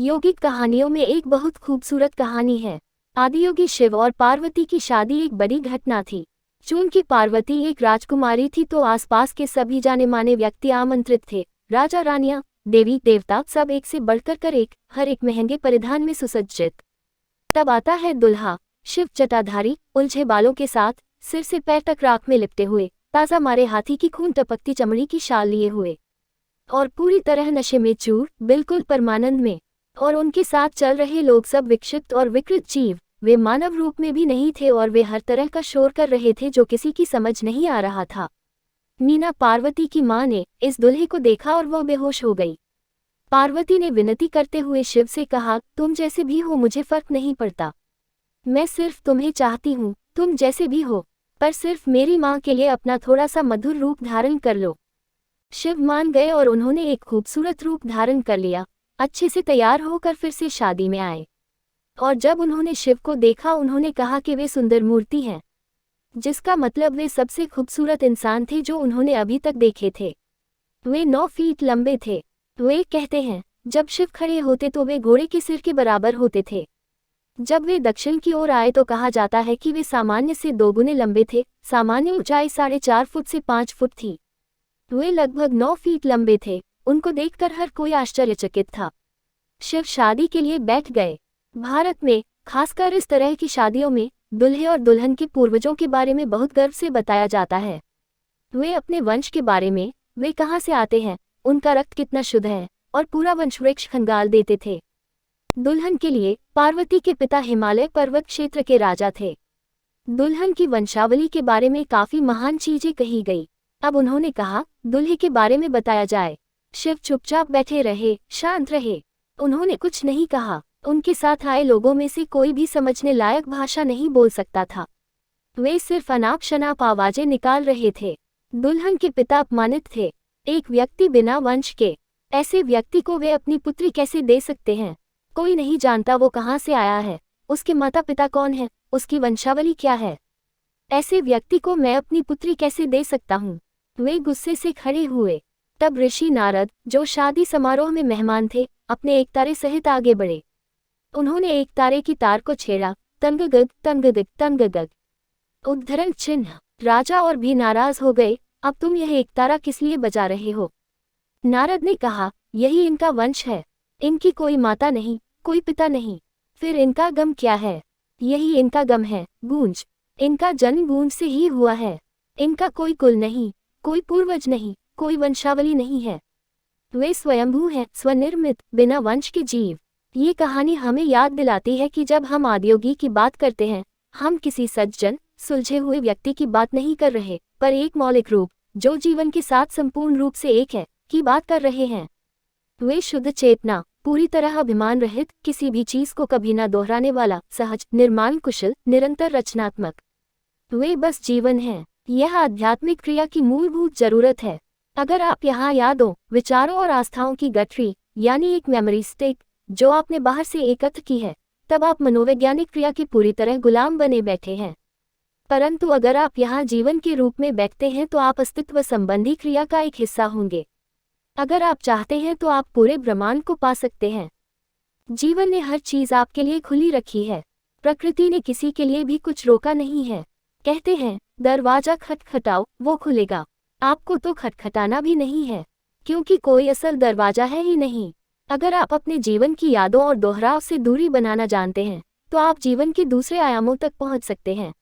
यौगिक कहानियों में एक बहुत खूबसूरत कहानी है। आदियोगी शिव और पार्वती की शादी एक बड़ी घटना थी। चूंकि पार्वती एक राजकुमारी थी तो आसपास के सभी जाने माने व्यक्ति आमंत्रित थे। राजा रानियां, देवी देवता सब एक से बढ़कर कर एक, हर एक महंगे परिधान में सुसज्जित। तब आता है दुल्हा, शिव जटाधारी, उलझे बालों के साथ, सिर से पैर तक राख में लिपटे हुए, ताजा मारे हाथी की खून टपकती चमड़ी की शाल लिए हुए और पूरी तरह नशे में चूर, बिल्कुल परमानंद में। और उनके साथ चल रहे लोग सब विक्षिप्त और विकृत जीव, वे मानव रूप में भी नहीं थे और वे हर तरह का शोर कर रहे थे जो किसी की समझ नहीं आ रहा था। मीना, पार्वती की मां, ने इस दुल्हे को देखा और वह बेहोश हो गई। पार्वती ने विनती करते हुए शिव से कहा, तुम जैसे भी हो मुझे फर्क नहीं पड़ता, मैं सिर्फ तुम्हें चाहती हूँ, तुम जैसे भी हो, पर सिर्फ मेरी माँ के लिए अपना थोड़ा सा मधुर रूप धारण कर लो। शिव मान गए और उन्होंने एक खूबसूरत रूप धारण कर लिया। अच्छे से तैयार होकर फिर से शादी में आए और जब उन्होंने शिव को देखा उन्होंने कहा कि वे सुंदर मूर्ति हैं, जिसका मतलब वे सबसे खूबसूरत इंसान थे जो उन्होंने अभी तक देखे थे। वे 9 फीट लंबे थे। वे कहते हैं, जब शिव खड़े होते तो वे घोड़े के सिर के बराबर होते थे। जब वे दक्षिण की ओर आए तो कहा जाता है कि वे सामान्य से 2 गुने लंबे थे। सामान्य ऊंचाई 4.5 फुट से 5 फुट थी। वे लगभग 9 फीट लंबे थे। उनको देखकर हर कोई आश्चर्यचकित था। शिव शादी के लिए बैठ गए। भारत में, खासकर इस तरह की शादियों में, दुल्हे और दुल्हन के पूर्वजों के बारे में बहुत गर्व से बताया जाता है। वे अपने वंश के बारे में, वे कहाँ से आते हैं, उनका रक्त कितना शुद्ध है, और पूरा वंश वृक्ष खंगाल देते थे। दुल्हन के लिए, पार्वती के पिता हिमालय पर्वत क्षेत्र के राजा थे। दुल्हन की वंशावली के बारे में काफी महान चीजें कही गई। अब उन्होंने कहा, दुल्हे के बारे में बताया जाए। शिव चुपचाप बैठे रहे, शांत रहे। उन्होंने कुछ नहीं कहा। उनके साथ आए लोगों में से कोई भी समझने लायक भाषा नहीं बोल सकता था। वे सिर्फ अनाप शनाप आवाजें निकाल रहे थे। दुल्हन के पिता अपमानित थे। एक व्यक्ति बिना वंश के, ऐसे व्यक्ति को वे अपनी पुत्री कैसे दे सकते हैं? कोई नहीं जानता वो कहाँ से आया है, उसके माता पिता कौन है, उसकी वंशावली क्या है। ऐसे व्यक्ति को मैं अपनी पुत्री कैसे दे सकता हूँ? वे गुस्से से खड़े हुए। तब ऋषि नारद, जो शादी समारोह में मेहमान थे, अपने एक तारे सहित आगे बढ़े। उन्होंने एक तारे की तार को छेड़ा। तंगगग तंगगग तंगगग, उद्धरण चिन्ह। राजा और भी नाराज हो गए। अब तुम यह एक तारा किस लिए बजा रहे हो? नारद ने कहा, यही इनका वंश है। इनकी कोई माता नहीं, कोई पिता नहीं, फिर इनका गम क्या है? यही इनका गम है, गूंज। इनका जन्म गूंज से ही हुआ है। इनका कोई कुल नहीं, कोई पूर्वज नहीं, कोई वंशावली नहीं है। वे स्वयंभू हैं, स्वनिर्मित, बिना वंश के जीव। ये कहानी हमें याद दिलाती है कि जब हम आदियोगी की बात करते हैं, हम किसी सज्जन, सुलझे हुए व्यक्ति की बात नहीं कर रहे, पर एक मौलिक रूप, जो जीवन के साथ संपूर्ण रूप से एक है, की बात कर रहे हैं। वे शुद्ध चेतना, पूरी तरह अभिमान रहित, किसी भी चीज को कभी न दोहराने वाला, सहज, निर्माण कुशल, निरंतर रचनात्मक। वे बस जीवन हैं। यह आध्यात्मिक क्रिया की मूलभूत जरूरत है। अगर आप यहाँ यादों, विचारों और आस्थाओं की गठरी, यानी एक मेमोरी स्टिक, जो आपने बाहर से एकत्र की है, तब आप मनोवैज्ञानिक क्रिया के पूरी तरह गुलाम बने बैठे हैं। परंतु अगर आप यहाँ जीवन के रूप में बैठते हैं तो आप अस्तित्व संबंधी क्रिया का एक हिस्सा होंगे। अगर आप चाहते हैं तो आप पूरे ब्रह्मांड को पा सकते हैं। जीवन ने हर चीज आपके लिए खुली रखी है। प्रकृति ने किसी के लिए भी कुछ रोका नहीं है। कहते हैं, दरवाजा खटखटाओ, वो खुलेगा। आपको तो खटखटाना भी नहीं है, क्योंकि कोई असल दरवाजा है ही नहीं। अगर आप अपने जीवन की यादों और दोहराव से दूरी बनाना जानते हैं, तो आप जीवन के दूसरे आयामों तक पहुंच सकते हैं।